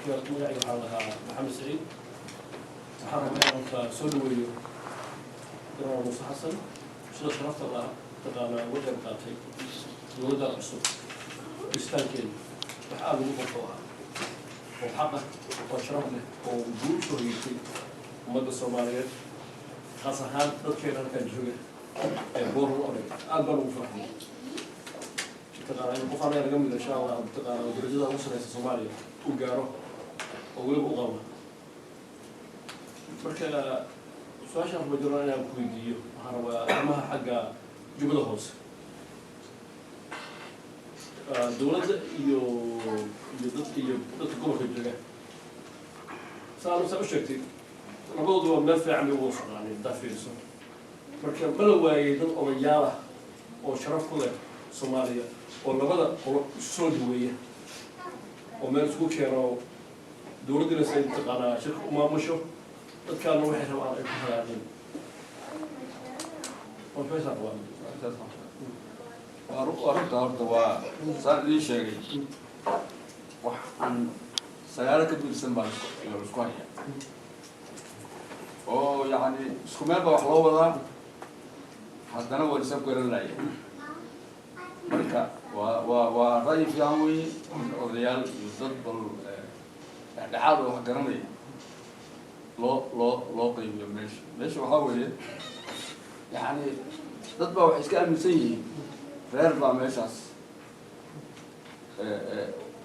magacayga waxaa lahaa maxamed saciid waxaan rabaa inaan soo dhaweeyo daraar muuse xasan sida sharafta laha taqaanaa uga qayb qaatay dowladda cusub istaankeeda wax aad ugu qabto ah oo xaq ah oo sharaf leh oo guul soo hoyatay ummadda Soomaaliyeed khaas ahaan dadkeena halkan jooga ee boor u orey aad baan ugu faraxay taqaanaa in qofaan laga mid insha Allah taqaanaa darajada ugu sareysa Soomaaliya u gaaro oo weliba u qabo marka su'aashaan ma jiraan inaan ku weydiiyo waxaan rabaa arrimaha xagga jubbada hoose dowladda iyo dadka gobolka jooga saan u sheegtay labadoodu waa meel fiican bay ugu socdaan haddaa fiiriso marka ma la waayay dad odayaal ah oo sharaf ku leh Soomaaliya oo labada qolo soo dhaweeya oo meel isku keeno dowladda say taqaanaa shirka u maamusho dadkaana waxay rabaan ay ku hagaajin professor arrinta horta waa saan idiin sheegay wax aan sagaalo ka bilsan baa isku haya oo yacni isku meel baa wax loo wadaa haddana waa isab garanaya marka waa ra'yi fiican weeye odayaal iyo dad bal dhexdhexaad oo wax garanaya loo qaybiyo meesha waxaa weeye yacni dad baa waxay iska aaminsan yihiin reer baa meeshaas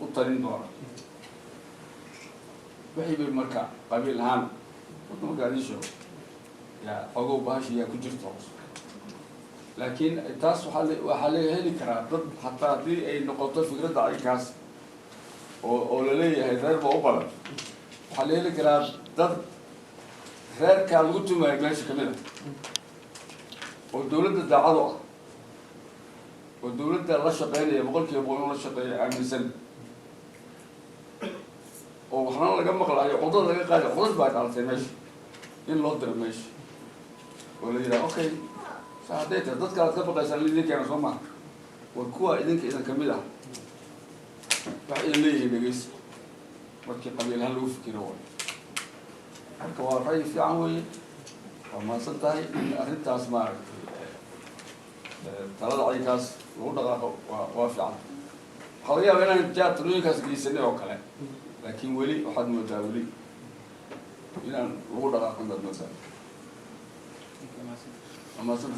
u talin doona wixii bay marka qabiil ahaan markaa idin sheego yaa xogow bahashiyaa ku jirto laakiin taas waxaa laga heli karaa dad hataa haddii ay noqoto fikradda aykaas oo la leeyahay reer baa u badan waxaa la heli karaa dad reerkaa lagu tumayo meesha kamid a oo dowladda daacado ah oo dowladda la shaqeynaya boqolkiiba boqol la shaqeeya aaminsan oo waxna laga maqlaayo codad laga qaadayo codad baa dhalatay meesha in loo diro meesha oo la yidhaha okay saa hadday tahay dadka aad ka baqaysaan idinkeena soo maha war kuwa idin kamid ah wax idin leeyihiin dhegeysa markii qabiil ahaan lagu fikiro way marka waa ra'yi fiican weeye waa mahadsan tahay in arrintaas maaragtay talada caykaas lagu dhaqaaqo waa fiican waxaa laga yaabaa inaan jaatalooyinkaas geysanay oo kale laakiin weli waxaad moodaa weli inaan lagu dhaqaaqo intaad moodaa mahadsan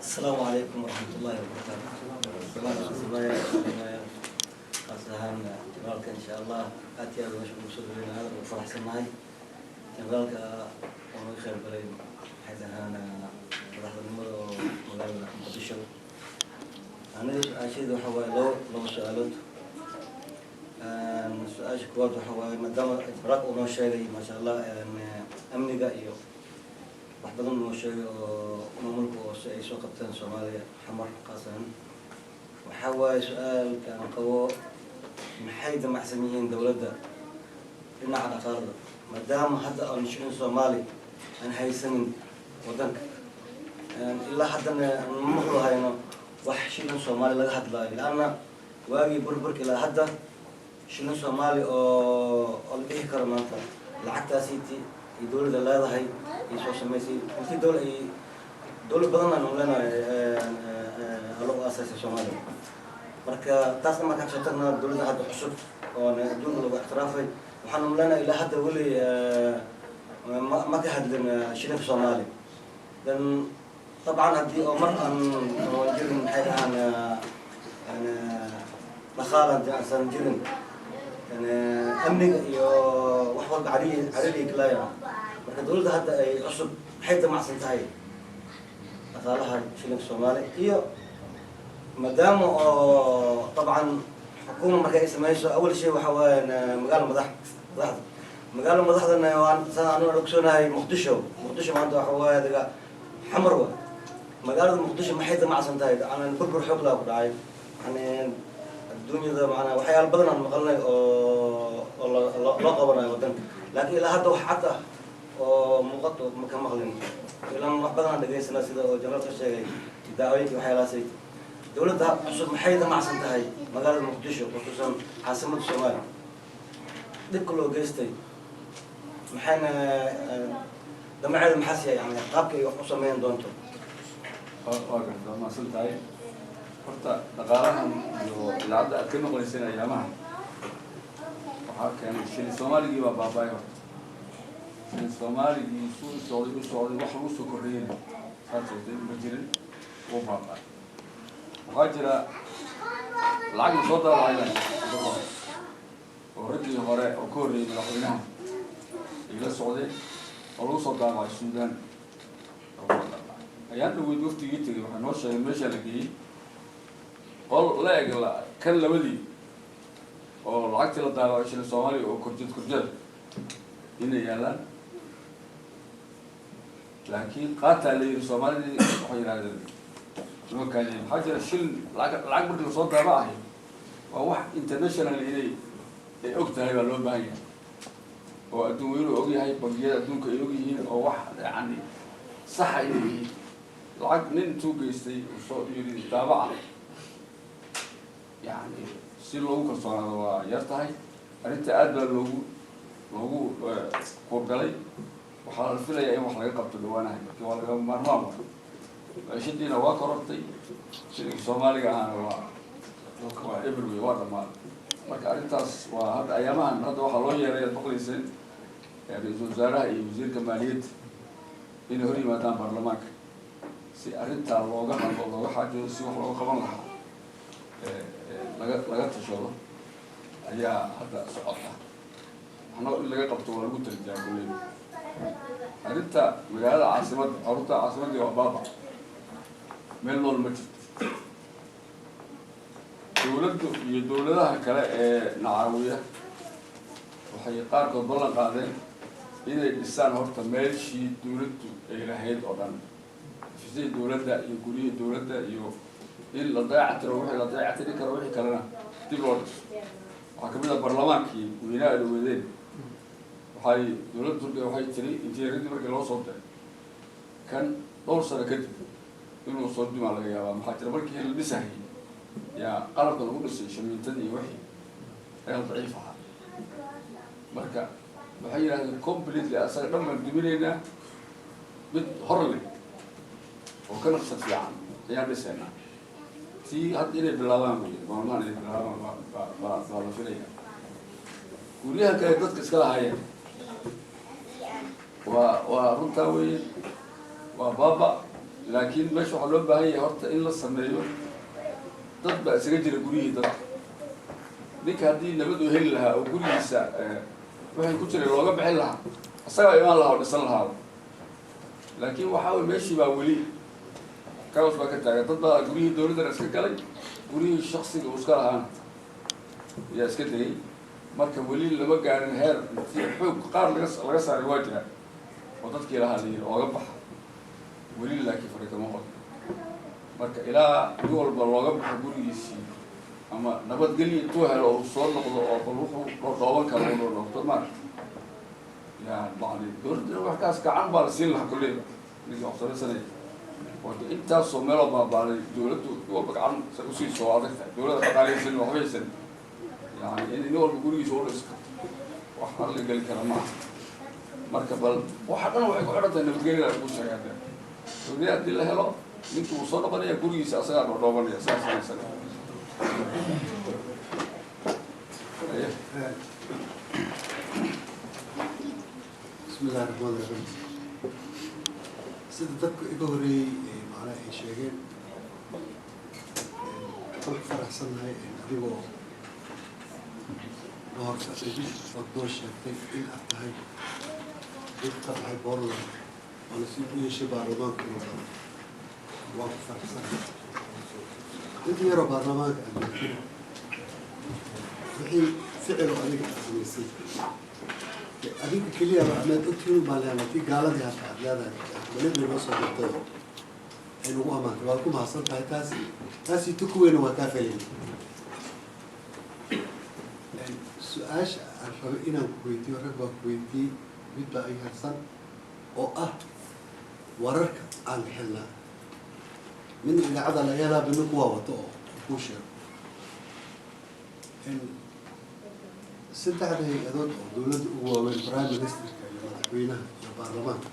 السلام عليكم ورحمة الله وبركاته. خاصة جنرالك إن شاء الله أتي هذا مشغول مسؤولين هذا وفرح سماي جنرالك وما يخير بريد حيث أنا راح نمر ومقال مقدشة أنا أشيد وحوي لو سألت سؤال كواد وحوي ما دام إدراك وما شيء ما شاء الله أمني قائيو wax badan oo sheegay oo maamulka oo ay soo qabteen Soomaaliya xamar qaasan waxa waa su'aalka aan qabo maxay damacsan yihiin dawladda dhinaca dhaqaalaha maadaama hadda aan shaqo Soomaali aan haysanin wadanka ilaa haddana ma hayno wax shilin Soomaali laga hadlayo laana waagi burburka ilaa hadda shilin Soomaali oo la dhihi karo maanta lacagtaasiiti الدولة اللي هذا هي يسوى سميسي وفي دولة بدنا نقولنا اللغة أساسية الصومالية. مركا تاسنا ما كان شتنا الدولة هذا حشود ودون اللغة احترافي وحنا نقولنا إلى حد ولي ما كهد لنا شيء في الصومالي. لأن طبعا هدي أمر أن نوجد من حيث أنا نخالة عشان جرن يعني أمني وحول عريلي كلايا marka dawladda hadda ay cusub maxay damacsan tahay dhaqaalaha shilinka Soomaaliya iyo maadaama oo طبعا xukuumadda markay sameeyso awal shay waxa weeyaan magaalo madaxdana waan saan anu ogsoonahay Muqdisho maanta waxa weeyaan daga xamar waa magaalada Muqdisho maxay damacsan tahay aan burbur xoog la ku dhacay yani adduunyada macna waxyaalo badan aan maqalnay oo la qabanayo wadanka laakiin ilaa hadda wax cad ah ومقطع مكان مغلين لما بدنا دقيسنا سيدا وجنرال الشيء دعويك وحيلا سيد دولة عصب محيدة مع سنتهاي مقال المقدشة خصوصا عاصمة الصومال dhibka loo geystay maxayna damaceedu maxaasiya yani qaabka ay wax u sameyn doonto waa gartaa maasan tahay horta dhaqaalahan iyo idaacadda aad ka noqonayseen ayaamaha waxaa keenay shilin soomaaligii baa baaba'ay horta shilin soomaaligii suu socday wax lagu soo kordhiyeyna saas sheegtay ma jirin wuu baaba'ay waxaa jira lacag la soo daabacayna oo raggii hore oo ka horreeyay madaxweynaha ila socday oo lagu soo daabacay suudaan ayaan dhaweyd waftigii tegay waxaa noo sheegay meeshaa la geeyey qol la eg kan labadii oo lacagtii la daabacay shilin soomaaliya oo korjeed inay yaalaan laakiin qaataa la yidhi soomaalidii waxay yidhahdeen nimankaani maxaa jira shilin lacag markii lasoo daabacayo waa wax international inay ay og tahay baa loo baahan yahay oo adduun weynu og yahay bangiyada adduunka ay og yihiin oo wax yani saxa inay yihiin lacag nin intuu geystay soo yidhi daabaca yani si loogu kalsoonaado waa yar tahay arrinta aad baa loogu kuurgalay waxaa la filayaa in wax laga qabto dhawaanahay markii waa laga maarmaan wa maishadiina waa korortay shilinka soomaaliga ahana waa everyway waa dhamaaday marka arrintaas waa hadda ayaamahan hadda waxaa loo yeeray ad maqlayseen ra-iisul wasaaraha iyo wasiirka maaliyadda inay hor yimaadaan baarlamaanka si arrintaa looga hadlo looga xaajoodo si wax looga qaban lahaa laga tashado ayaa hadda socota waxna in laga qabto waa lagu tarjaa kuley arrinta magaalada caasimadda xarunta caasimaddii waa baaba meel nool ma jirto dawladdu iyo dawladaha kale ee nacaawiya waxay qaarkood ballan qaadeen inay dhisaan horta meeshii dawladdu ay lahayd oo dhan xafiisyadii dawladda iyo guryihii dawladda iyo in la dayactiro wixii la dayactiri karo wixii kalena dib loo dhiso waxaa kamid ah baarlamaankii weynaha dhaweedeen waxay dawladda turkiya waxay tiri injineeradii markii loo soo diray kan dhowr sano kadib inuu soo dhimaa laga yaabaa maxaa jira markii la dhisahayay yaa qalabka lagu dhisay shamiintadii iyo wixii ayaa daciif ahaa marka waxay yidhahdeen completely asaga dhan baan duminaynaa mid hor leh oo ka naqsad fiican ayaan dhisaynaa tii hadda inay bilaabaan wey maalmahan inay bilaabaan baa la filaya guryaha kale dadka iska lahaayeen waa runtaa weye waa baaba laakiin meesha waxaa loo baahan yahay horta in la sameeyo dad baa isaga jira guryihii dadka ninka haddii nabad uu heli lahaa oo gurigiisa waxay ku jiray looga bixin lahaa isagaa imaan lahaa oo dhisan lahaa laakiin waxaa wey meeshii baa weli kaos baa ka taagan dad baa guryihii dawladdana iska galay guryihii shaksiga uu iska lahaana ayaa iska degay marka weli lama gaarin heer intii xoog qaar laga saaray waa jiraan oo dadkii lahaa la yidhi ooga baxa weli laakiin farikama qod marka ilaa nin walba looga baxo gurigiisii ama nabadgelyo intuu helo oo soo noqdo oo bal wuxuu dhooban karo u dhoodhoofto maarata yaa bacdi dawladdina wax kaas gacan baa la siin lahaa kulleyba ninkii waxsaraysanaya wada intaasoo meeloo baabaalay dawladdu nin walba gacan sa usiiso oo adag tahay dawladda dhaqaaleysan waxbaysan yani in nin walba gurigiisa u dhis karto wax aan la geli kara maaha marka bal waxa dhan waxay ku xidhan tahay nabadgelyada ugu sheegaadeen nabadgelya haddii la helo ninkii uu soo noqonaya gurigiisa asagaa dhoodhoobanaya saas aysan bismillahi raxmaan raxiim sida dadku iga horeeyey macnaha ay sheegeen waxaan ku faraxsannahay adigoo mahorkacidi ood noo sheegtay in aad tahay mid ka tahay Portland oo nasiib u yeeshay baarlamaanka inuu galo waan ku faraxsannahay intii yaroo baarlamaanka aad joogtay wixii ficilo adiga aad samaysay adinka keliya amaad ogtihiin baa leedahay tii gaaladii hata aad leedahay weliba noo soo dirtay oo ay nagu amaantay waad ku mahadsan tahay taasi tuku weyna waa kaa felin su-aasha aan rabay inaan ku weydiiyo rag baa ku weydiiyey mid baa ay harsan oo ah wararka aan helnaa midna idaacada laga helaa midna kuwaa wato oo kuu sheego saddexda hay-adood oo dowladda ugu waaweyn prime ministerka iyo madaxweynaha iyo baarlamaanka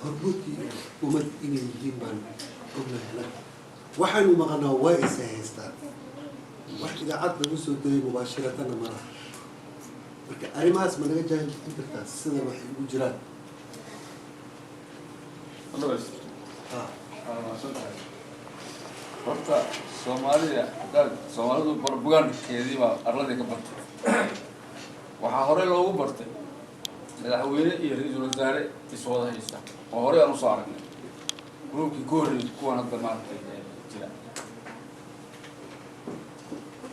hormuudkii iyo xukuumad inay yihiin baan ognahay waxaynu maqanaa waa isa haystaan wax idaacad lagu soo dayay mubaashiratana ma laha marka arrimahaas ma naga jaahil bixin kartaa sida waxay ugu jiraan horta soomaalidu barbugaankeedii baa arladii ka bartay waxaa horey loogu bartay madaxweyne iyo ra-iisul wasaare iswada haysta oo horey aan usoo aragnay gruubkii ku horreeyay kuwan hadda maaragtay jira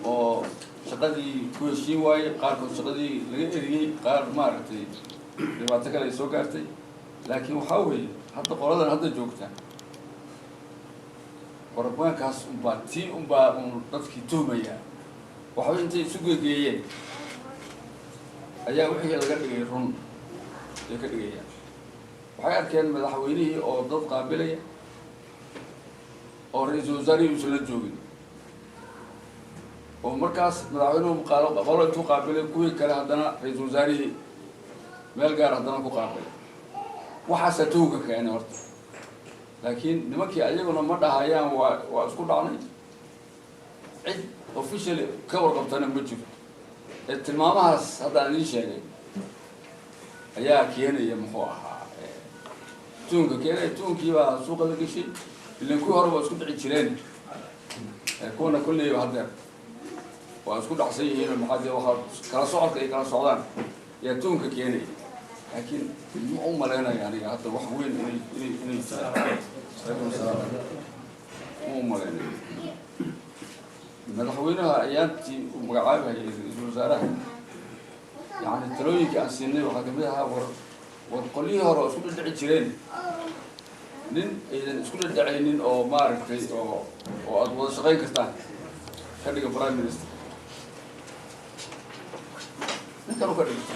oo shaqadii ku heshiin waayey qaarkood shaqadii laga eriyey qaar maaragtay dhibaato kale ay soo gaartay laakiin waxaa weeye hadda qoladan hadda joogta barbugaankaas unbaa dadkii tuhmayaa waxba intay isu geegeeyeen ayaa wixii laga dhigay run ay ka dhigayaan waxay arkeen madaxweynihii oo dad qaabilaya oo ra-iisul wasaarihii uusan la joogin oo markaas madaxweynuhu qolo intuu qaabilay kuwii kale haddana ra-iisul wasaarihii meel gaar haddana ku qaabilay waxaasaa tuhga keenay horta laakiin nimankii ayaguna ma dhahayaan waa isku dhacnay cid officially ka warqabtana ma jiro ee tilmaamahaas haddaan idiin sheegay ayaa keenaya muxuu ahaa tuunka keenaya tuunkii baa suuqa la geshay ilan kuwii hore waa isku dhici jireen kuwana kolleyba haddeer waa isku dhacsan yihiin maxaa dee waxaa kala socodka ay kala socdaan ayaa tuunka keenaya laakiin ma u malaynaya aniga hadda wax weyn inay ma u malaynayo madaxweynaha ayaantii uu magacaabahayay ra-iisul wasaaraha yani talooyinkii aan siinay waxaa kamid ahaa war qolyihii hore oo isku dhadhici jireen nin aydan isku dhadhacaynin oo maaragtay oo aada wada shaqayn kartaan ka dhiga prime minister ninkan u ka dhigta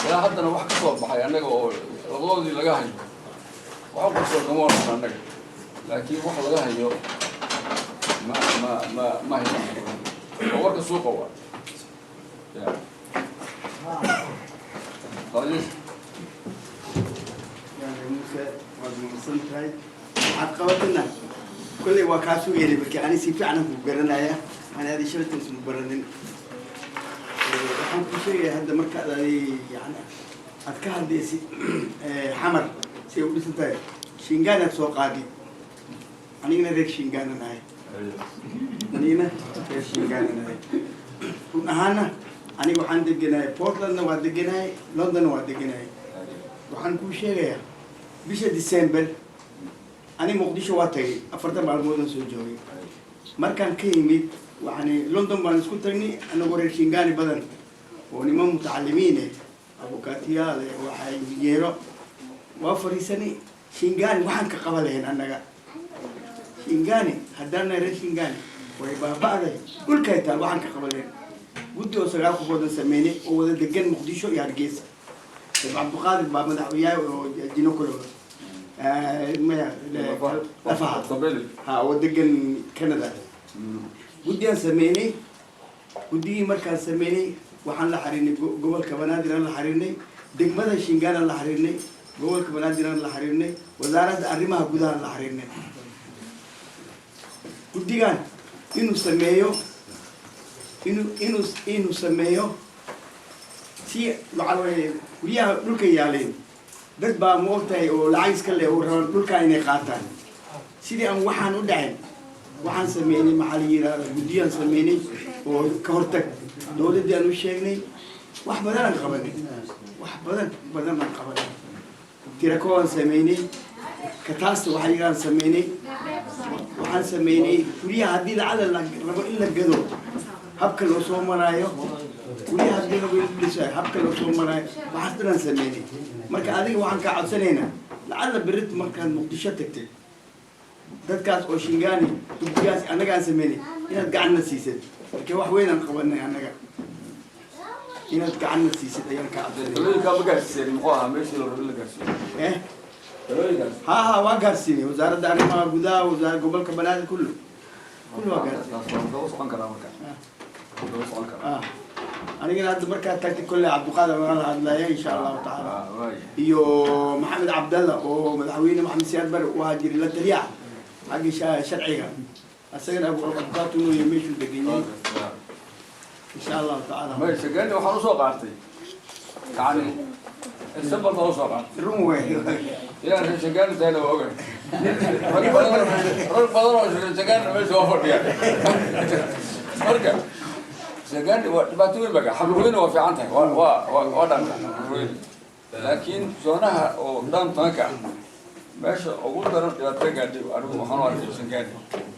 ilaa haddana wax ka soo baxay annaga oo labadoodii laga hayo waxa kusoo kama waran annaga laakiin wax laga hayo ma hayo oo warka suuqa waa ya موسى ومحسن تاي عقبتنا كل وكاسو يلي بك أنا سيفي عنه بقرنا يا أنا هذه شرط اسمه برنين الحين كل شيء هذا مركز يعني أتكلم ديسي حمر سيقول سنتاي شينغانا سوق عادي أنا هنا ذيك شينغانا ناي أنا هنا شينغانا ناي ونهانا أنا وحنا دقناي بورتلاند ودقناي لندن ودقناي وحنا كل شيء غير بيش ديسمبر أنا مقدشة واتي أفرت مع المدن سوجوي مركان كيميت وحنا لندن بنسكت تاني أنا قرر شينغاني بدن ونما متعلمين أبو كاتيال وحي ييرو وفريسني شينغاني وحنا كقبلين أنا شينغاني هدانا ري شينغاني ويبقى بعد كل كيتال وحنا كقبلين ودي وسرعة كفودن سميني وده دقن مقدشة يارجيس عبد القادر باب مدحوياه وجينوكلو ما لفها ها ودقن كندا ودي سميني ودي مركز سميني وحن لحريني قبل كبنادر لحريني دقمة شينغان لحريني قبل كبنادر لحريني وزارة الرمى جودان لحريني ودي كان إنه سميو إنه سميو سي معلومة ويا لوكا يالين dad baa moogtahay oo lacag iska leh oo rabaan dhulka inay qaataan sidii aan waxaan u dhacin waxaan sameynay maxaa la yiraahdaa guddiyaan sameynay oo ka hortag dowladda aan u sheegnay wax badan aan qabanay wax badan aan qabanay tirakooban sameynay kataasta waxa yiraan sameynay waxaan sameynay guryaha haddii lacag la rabo in la gado habka loo soo maraayo guryaha haddii lagu dhisayo habka loo soo maraayo waxaas dhan sameynay marka adiga waxaan ka codsanaynaa lacala berit markaan muqdisho tagtay dadkaas oo shingaani dugsiyaas annagaan sameynay inaad gacanna siisid marka wax weyn aan qabanay annaga inaad gacanna siisid ayaan ka codsanay ها ها واقرسيني وزارة الرمى جودها وزارة قبل كبنات كله كل وقت دو سكون كلام دو سكون كلام أنا قلت مركز تكتيك كله عبد القادر وأنا عدلايا إن شاء الله تعالى iyo maxamed cabdalla oo madaxweyne maxamed siyaad bar waa jiri la taliya xagga sharciga asagana abqaatu inuu yemeeshu deganay insha Allah taala ma shaqeyn waxaan soo qaatay yani السبب ما وصل rumo يا شقان تاني وقع رد بدر شقان ما سوى يعني مرجع شقان باتوين بقى حلوين وفي عنتها ودم لكن زونها ودم تنكع ماشي أقول ترى ترجع دي أروح مخانو شقان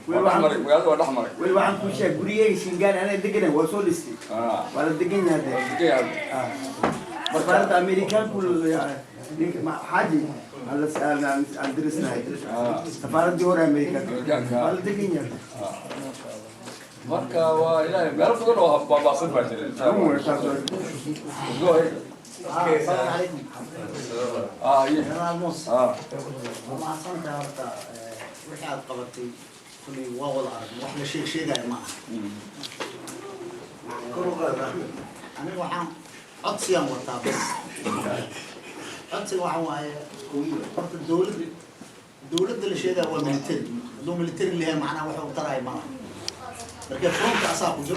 والأحمر وياه والأحمر والواحد كل شيء قريه شنقان أنا دقنا وصولستي ولا دقنا هذا بس أمريكان كل يعني حاجة على سأل عن درسنا هاي سفارة دور أمريكا ولا دقيقة مركا وإلى بيعرف يقولوا بابا صفر السلام عليكم. أنا موسى. ما أصلاً تعرفت وحياة قبضتي كل واو العرب وإحنا شيء ده معه. أنا وحام عطسي أمر تابس. عطسي وحام قوي. قلت الدولة اللي شيء ده هو ميليتري. دو ميليتري اللي هي معنا وحوم تراي معه. لكن فهم كأساق وجو.